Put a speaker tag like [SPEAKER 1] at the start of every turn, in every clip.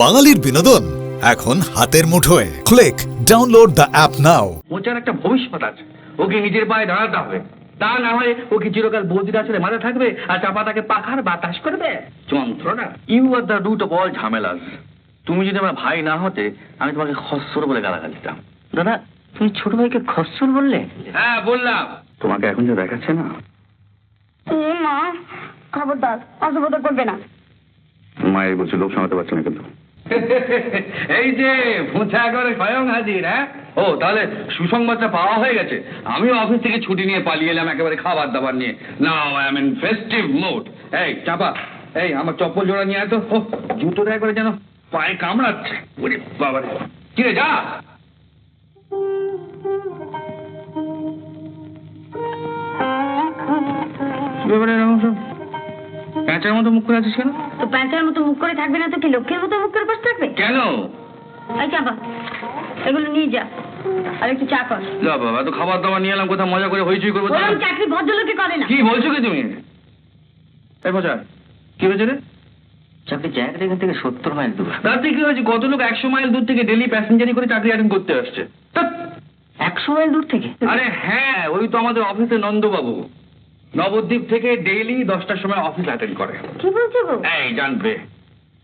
[SPEAKER 1] বাঙালির বিনোদন এখন হাতের মুঠোয়। ক্লিক ডাউনলোড দ্য অ্যাপ নাও।
[SPEAKER 2] মোচার একটা ভবিষ্যৎ আছে, ওকে নিজের পায়ে দাঁড়াতে হবে। তা না হয় ওকে চিরকাল বৌদির আসলে মাথা থাকবে আর চাপাটাকে পাখার বাতাস করবে। যন্ত্রণা। You are the root of all ঝামেলাস। তুমি যদি আমার ভাই না হতে আমি তোমাকে খস্সর বলে গালাগাল দিতাম।
[SPEAKER 3] দাদা, তুমি ছোট ভাইকে খস্সর বললে?
[SPEAKER 2] হ্যাঁ বললাম। তোমাকে এখন যে দেখাচ্ছে না,
[SPEAKER 4] মা খবরদার অসুবিধা করবে না।
[SPEAKER 2] মায়ের বলছি লোক সামলাতে পারছি না কিন্তু। এই যে ভুঁচা করে স্বয়ং হাজির। হ্যাঁ, ও তাহলে সুসংবাদটা পাওয়া হয়ে গেছে। আমিও অফিস থেকে ছুটি নিয়ে পালিয়ে এলাম একেবারে খাবার দাবার নিয়ে। Now I am in festive mood. এই চাপা, এই আমার চপ্পল জোড়া নিয়ে আয় তো। ও জুতো দেয় করে যেন পায়ে কামড়াচ্ছে। ওরে বাবারে, কি রে যা। প্যাঁচার মতো মুখ করে আছিস কেন?
[SPEAKER 4] তো প্যান্টের মতো মুখ করে থাকবে না তো কি লক্ষ্যের মতো মুখ করে বসে থাকবে?
[SPEAKER 2] কেন?
[SPEAKER 4] এই চাপা, এগুলো নিয়ে যা আর একটু চা কর।
[SPEAKER 2] যা বাবা, তো খাবার দাবার নিয়ে এলাম, কোথাও মজা করে হইচই করবো।
[SPEAKER 4] ওরকম চাকরি ভদ্রলোকে করে না।
[SPEAKER 2] কি বলছো কি তুমি? এই মজা কি হয়েছে রে?
[SPEAKER 3] চাকরির জায়গাটা এখান থেকে 70 মাইল দূর।
[SPEAKER 2] তাতে কি হয়েছে? কত লোক 100 মাইল দূর থেকে ডেলি প্যাসেঞ্জারি করে চাকরি অ্যাটেন্ড করতে আসছে। ধ্যাৎ।
[SPEAKER 3] 100 মাইল দূর থেকে?
[SPEAKER 2] আরে হ্যাঁ, ওই তো আমাদের অফিসে নন্দবাবু নবদ্বীপ থেকে ডেইলি 10টার সময় অফিস অ্যাটেন্ড করে।
[SPEAKER 4] কি বলছো গো?
[SPEAKER 2] এই জানবে।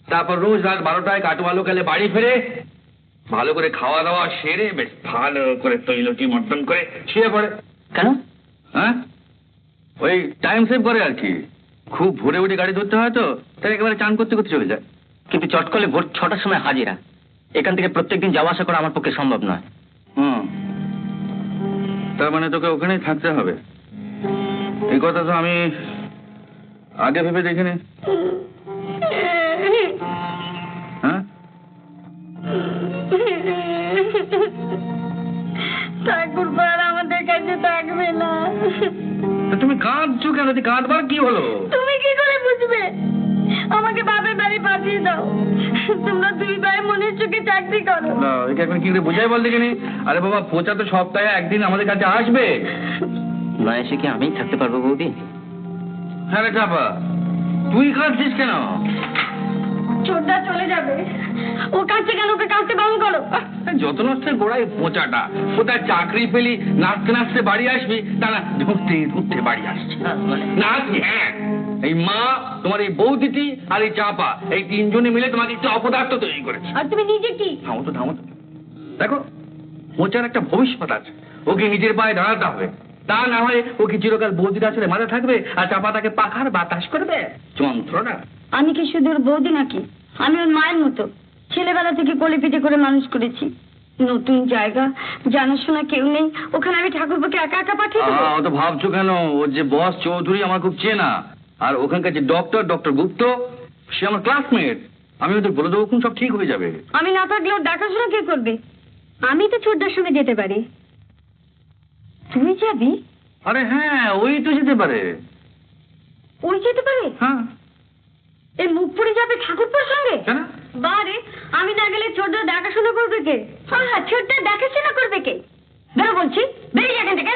[SPEAKER 2] তারপর রোজ রাত 12টায় কাটু আলু খেলে বাড়ি ফিরে ভালো করে খাওয়া দাওয়া সেরে বেশ ভালো করে তৈলটি মর্দন করে শুয়ে পড়ে।
[SPEAKER 3] কেন?
[SPEAKER 2] হ্যাঁ, ওই টাইম সেভ করে আর কি। খুব ভোরে উঠে গাড়ি ধরতে হয় তো, তাই একেবারে চান করতে করতে চলে যায়।
[SPEAKER 3] কিন্তু চট করলে ভোর 6টার সময় হাজিরা। এখান থেকে প্রত্যেকদিন যাওয়া আসা করা আমার পক্ষে সম্ভব নয়।
[SPEAKER 2] হুম, তার মানে তোকে ওখানেই থাকতে হবে। এই কথা তো আমি আগে ভেবে দেখিনি। হ্যাঁ,
[SPEAKER 4] ঠাকুর পাড় আমাদের কাছে থাকবে না।
[SPEAKER 2] তা তুমি কাঁদছো কেন? কাঁদবার কি হলো?
[SPEAKER 4] তুমি কি করে বুঝবে? আমাকে বাপের বাড়ি পাঠিয়ে দাও। তোমরা দুই ভাই মনের চোখে চাকরি করো।
[SPEAKER 2] না, একে এখন কি করে বোঝাই বল দেখিনি। আরে বাবা, পোচা তো সপ্তাহে একদিন আমাদের কাছে আসবে।
[SPEAKER 3] না এসে কি আমিই থাকতে পারবো বৌদি?
[SPEAKER 2] হ্যাঁ রে চাপা, তুই কাঁদছিস কেন?
[SPEAKER 4] ছোটদা চলে যাবে। ও কাঁদছে কেন? ওকে কাঁদতে বারণ করো।
[SPEAKER 2] যত নষ্টের গোড়ায় পোচাটা। কোথায় চাকরি পেলি নাচতে নাচতে বাড়ি আসবি, তা না ধরতে ধরতে বাড়ি আসছে। না হ্যাঁ, এই মা, তোমার এই বৌদিটি আর এই চাপা, এই তিনজনে মিলে তোমাকে একটা অপদার্থ তৈরি করেছে।
[SPEAKER 4] আর তুমি নিজে কি?
[SPEAKER 2] থামো তো থামো তো। দেখো, পোচার একটা ভবিষ্যৎ আছে, ওকে নিজের পায়ে দাঁড়াতে হবে। তা না হয় ওকে চিরকাল বৌদির আসলে মাথা থাকবে আর চাপাটাকে পাখার বাতাস করবে। যন্ত্রণা।
[SPEAKER 4] আমি কি শুধু ওর বৌদি নাকি? আমি ওর মায়ের মতো। ছেলেবেলা থেকে কোলে পিঠে করে মানুষ করেছি। নতুন জায়গা, জানাশোনা কেউ নেই, ওখানে আমি ঠাকুরবাকে একা একা পাঠিয়ে দেবো?
[SPEAKER 2] অত ভাবছো কেন? ওর যে বস চৌধুরী আমার খুব চেনা, আর ওখানকার যে ডক্টর গুপ্ত, সে আমার ক্লাসমেট। আমি ওদের বলে দেবো, সব ঠিক হয়ে যাবে।
[SPEAKER 4] আমি না থাকলে ওর দেখাশোনা কে করবে? আমি তো ছোটদার সঙ্গে যেতে পারি। তুই যাবি?
[SPEAKER 2] আরে হ্যাঁ, ওই তো যেতে পারে।
[SPEAKER 4] ওই যেতে পারে?
[SPEAKER 2] হ্যাঁ,
[SPEAKER 4] এই মুখ পড়ে যাবে ঠাকুরপার সঙ্গে?
[SPEAKER 2] কেন?
[SPEAKER 4] বারে, আমি না গেলে ছোটদা দেখাশোনা করবে কে? হ্যাঁ, ছোটদা দেখাশোনা করবে কে? বেরো বলছি, বেরিয়ে এখান থেকে।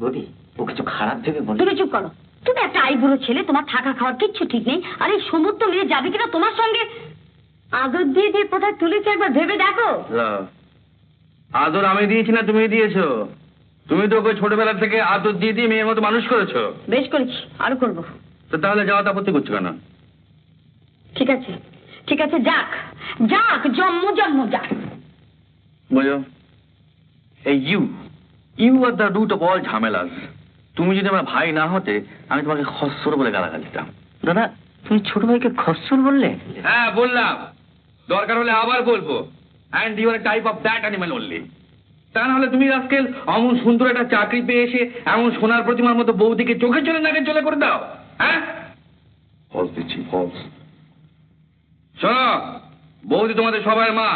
[SPEAKER 3] বৌদি, ও কিছু খারাপ ভেবে বল।
[SPEAKER 4] তুমি চুপ করো। তুমি একটা আইবুড়ো ছেলে, তোমার থাকা খাওয়ার কিচ্ছু ঠিক নেই। আর এই সমস্ত মেয়ে যাবে কিনা তোমার সঙ্গে? আদর দিয়ে দিয়ে কোথায় তুলেছে একবার ভেবে দেখো।
[SPEAKER 2] আদর আমি দিয়েছি না তুমি দিয়েছো? তুমি তো ওকে ছোটবেলা থেকে আদর দিয়ে দিয়ে মেয়ের মতো মানুষ করেছো।
[SPEAKER 4] বেশ করেছি, আরো করবো।
[SPEAKER 2] তো তাহলে যাওয়াতে আপত্তি করছো কেন?
[SPEAKER 4] ঠিক আছে, ঠিক আছে, যাক যাক, জন্ম জন্ম যাক।
[SPEAKER 2] বুঝো, এই you are the root of all ঝামেলাস। তুমি যদি আমার ভাই না হতে আমি তোমাকে খস্সর বলে গালাগাল দিতাম।
[SPEAKER 3] দাদা, তুমি ছোট ভাইকে খস্সর বললে?
[SPEAKER 2] হ্যাঁ বললাম, দরকার হলে আবার বলবো। And you are type of that animal only. তা না হলে তুমি আজকাল অমন সুন্দর একটা চাকরি পেয়ে এসে এমন সোনার প্রতিমার মতো বৌদিকে চোখে চলে নাকে চলে করে দাও। হ্যাঁ, ফলস দিচ্ছি, ফলস। শোনো, বৌদি তোমাদের সবার মা।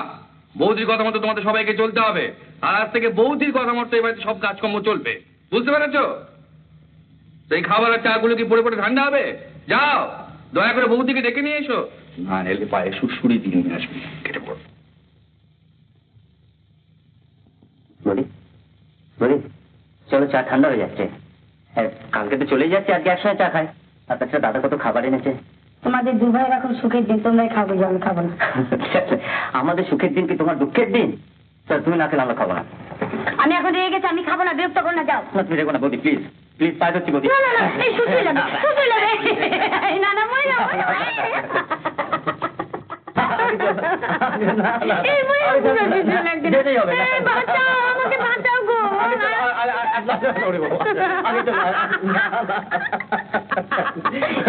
[SPEAKER 2] বৌদির কথা মতো তোমাদের সবাইকে চলতে হবে। আর আজ থেকে বৌদির কথা মতো এবার সব কাজকর্ম চলবে। বুঝতে পেরেছো? সেই খাবার আর চাগুলো কি পড়ে পড়ে ঠান্ডা হবে? যাও, দয়া করে বৌদিকে ডেকে নিয়ে এসো। না এলে পায়ে সুড়সুড়ি দিয়ে নিয়ে আসবে। কেটে পড়ো।
[SPEAKER 3] বলি বলি, চলো, চা ঠান্ডা হয়ে যাচ্ছে। হ্যাঁ, কালকে তো চলেই যাচ্ছে, আজকে একসঙ্গে চা খাই। আর তাছাড়া দাদা কত খাবার এনেছে।
[SPEAKER 4] তোমাদের দু ভাইয়ের এখন সুখের দিন, তোমরাই খাবো, যে আমি খাবো না।
[SPEAKER 3] আমাদের সুখের দিন কি তোমার দুঃখের দিন? তা তুমি না খেলে আমরা খাবো না।
[SPEAKER 4] আমি এখন রেগে গেছি, আমি খাবো না, বিরক্ত করো না, যাও।
[SPEAKER 3] না তুমি রেখো না বৌদি, প্লিজ প্লিজ, পায়ে ধরছি বৌদি।
[SPEAKER 4] না না না, এই সুসুই লাগে, সুসুই লাগে। এই না না, মই না, মই না। এই মই না, পুরো সুসুই লাগছে।
[SPEAKER 3] যেতেই হবে না।
[SPEAKER 4] এই বাঁচাও, আমাকে বাঁচাও গো।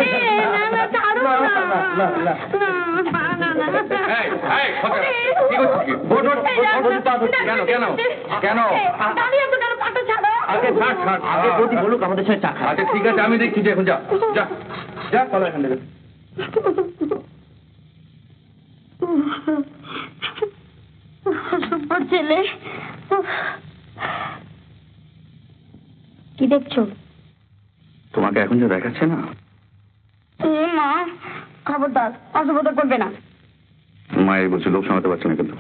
[SPEAKER 4] এই, না না, ছাড়ো না। না, না, না।
[SPEAKER 2] এই, এই, খোকা, কি করছিস কি? ওঠ, ওঠ, ওঠ, ওঠ, পা ধরছিস। কেন, কেন? কেন?
[SPEAKER 4] দাঁড়িয়ে আছো কেন? পাটা ছাড়ো।
[SPEAKER 2] আগে থাক, থাক।
[SPEAKER 3] আগে বৌদি বলুক আমাদের সঙ্গে চা খায়।
[SPEAKER 2] আচ্ছা ঠিক আছে, আমি দেখছি, এখন যা যা যা, পালা এখান থেকে।
[SPEAKER 4] সুপার ছেলে। কি দেখছো?
[SPEAKER 2] তোমাকে এখন যে দেখাচ্ছে না,
[SPEAKER 4] এ মা, খবরদার অসুবিধা করবে না।
[SPEAKER 2] মায়ের বলছে, লোক সামলাতে পারছে না কিন্তু।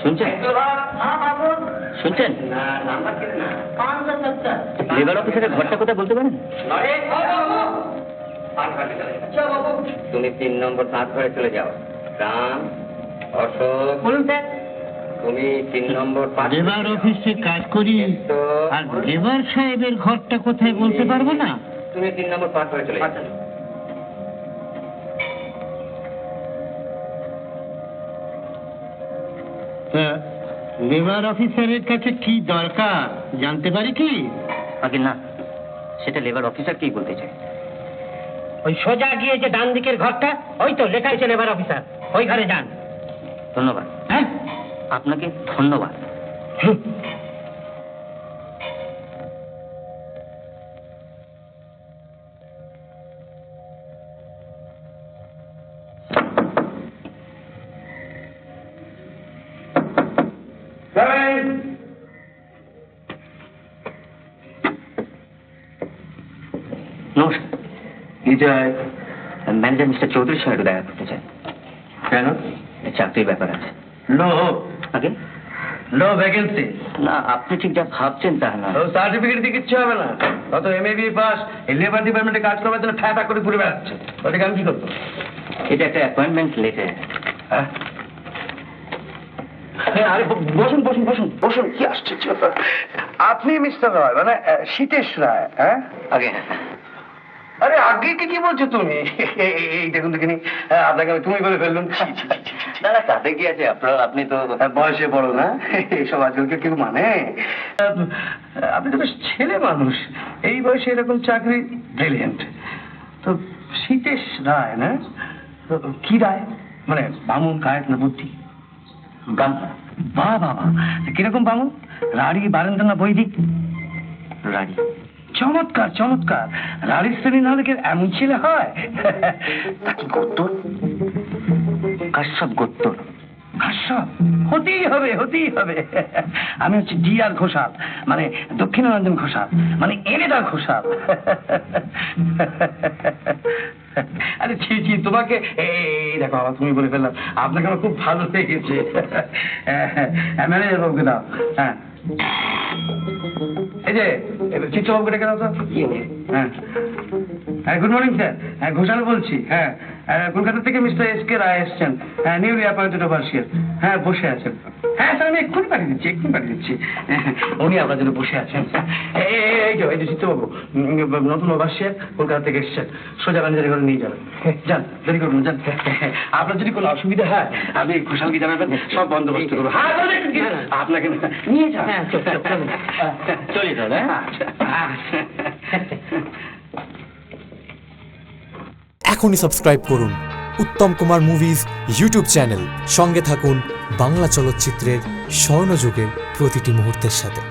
[SPEAKER 3] শুনছেন? শুনছেন? লেবার অফিসারের ঘরটা কোথায় বলতে পারেন?
[SPEAKER 5] তুমি 3 নম্বর তাঁত ঘরে চলে যাও। রাম, অশোক,
[SPEAKER 3] বলুন স্যার।
[SPEAKER 5] তুমি 3 নম্বর
[SPEAKER 6] লেবার অফিসে কাজ করি, আর লেবার সাহেবের ঘরটা কোথায় বলতে পারবো না।
[SPEAKER 5] তুমি 3 নম্বর পাঠ ঘরে চলে যাও।
[SPEAKER 6] লেবার অফিসারের কাছে কি দরকার জানতে পারি কি?
[SPEAKER 3] আগে না, সেটা লেবার অফিসার কি বলতে চাই।
[SPEAKER 6] ওই সোজা গিয়ে যে ডান দিকের ঘরটা, ওই তো লেখা আছে লেবার অফিসার, ওই ঘরে যান।
[SPEAKER 3] ধন্যবাদ।
[SPEAKER 6] হ্যাঁ,
[SPEAKER 3] আপনাকে ধন্যবাদ। নমস্কার।
[SPEAKER 2] কি চাই?
[SPEAKER 3] ম্যানেজার মিস্টার চৌধুরীর সঙ্গে একটু দেখা করতে চাই।
[SPEAKER 2] কেন?
[SPEAKER 3] চাকরির ব্যাপার আছে।
[SPEAKER 2] নো,
[SPEAKER 3] আগে
[SPEAKER 2] নো ভ্যাকেন্সি।
[SPEAKER 3] না, আপনি ঠিক যা ভাবছেন তা না।
[SPEAKER 2] ও সার্টিফিকেট দিয়ে কিচ্ছু হবে না। কত এমএবি পাস, এই লেবার ডিপার্টমেন্টে কাজ করার জন্য ফ্যাপা করে ঘুরে বেড়াচ্ছে। ওটাকে আমি কি করবো?
[SPEAKER 3] এটা একটা অ্যাপয়েন্টমেন্ট লেটার।
[SPEAKER 2] হ্যাঁ? আরে বসুন বসুন বসুন বসুন, কি আশ্চর্য! আপনি মিস্টার রায়, মানে শীতেশ রায়? হ্যাঁ
[SPEAKER 3] আগে
[SPEAKER 2] আরে আগে কি বলছো তুমি? এই দেখুন দেখিনি, আপনাকে আমি তুমি বলে ফেললুম।
[SPEAKER 3] না না, তাতে কি আছে, আপনি তো
[SPEAKER 2] বয়সে বড় না, এইসব আজকালকে কেউ মানে? আপনি তো বেশ ছেলে মানুষ, এই বয়সে এরকম চাকরি, ব্রিলিয়েন্ট। তো শীতেশ রায় না? তো কি রায়? মানে বামুন, কায়েত না বুদ্ধি?
[SPEAKER 3] বাংলা।
[SPEAKER 2] বাহ বাবা, কিরকম বামুন? রাড়ি, বারেন্দ্র না বৈদিক?
[SPEAKER 3] রানী।
[SPEAKER 2] চমৎকার চমৎকার। রাড়ির শ্রেণী না হলে কি এমন ছেলে হয়? তা কি গোত্তর?
[SPEAKER 3] কাশ্যপ গোত্তর।
[SPEAKER 2] কাশ্যপ? হতেই হবে, হতেই হবে। আমি হচ্ছে ডি আর ঘোষাল, মানে দক্ষিণারঞ্জন ঘোষাল, মানে এনেদা ঘোষাল। আরে ছি ছি, তোমাকে এই দেখো, আবার তুমি বলে ফেললাম। আপনাকে আমার খুব ভালো লেগেছে। ম্যানেজার বাবুকে দাও। হ্যাঁ, এই যে চিত্রবাবুকে ডেকে দাও তো। হ্যাঁ হ্যাঁ, গুড মর্নিং স্যার। হ্যাঁ, ঘোষাল বলছি। হ্যাঁ, কলকাতা থেকে মিস্টার এস কে রায় এসছেন। হ্যাঁ, নিউলি অ্যাপয়েন্টেড ওভারসিয়ার। হ্যাঁ, বসে আছেন। হ্যাঁ স্যার, আমি এক্ষুনি পাঠিয়ে দিচ্ছি, এক্ষুনি পাঠিয়ে দিচ্ছি। উনি আপনার জন্য বসে আছেন। এই যে চিত্রবাবু, নতুন ওভারসিয়ার, কলকাতা থেকে এসছেন। সোজা ম্যানেজারের ঘরে নিয়ে যাবেন। যান, দেরি করুন, যান। আপনার যদি কোনো অসুবিধা হয়, আপনি ঘোষালকে জানাবেন, সব বন্দোবস্ত করবো। হ্যাঁ, আপনাকে নিয়ে যান।
[SPEAKER 3] চলি তাহলে।
[SPEAKER 7] এখনই সাবস্ক্রাইব করুন Uttam Kumar movies YouTube channel. সঙ্গে থাকুন বাংলা চলচ্চিত্রের স্বর্ণযুগের প্রতিটি মুহূর্তের সাথে।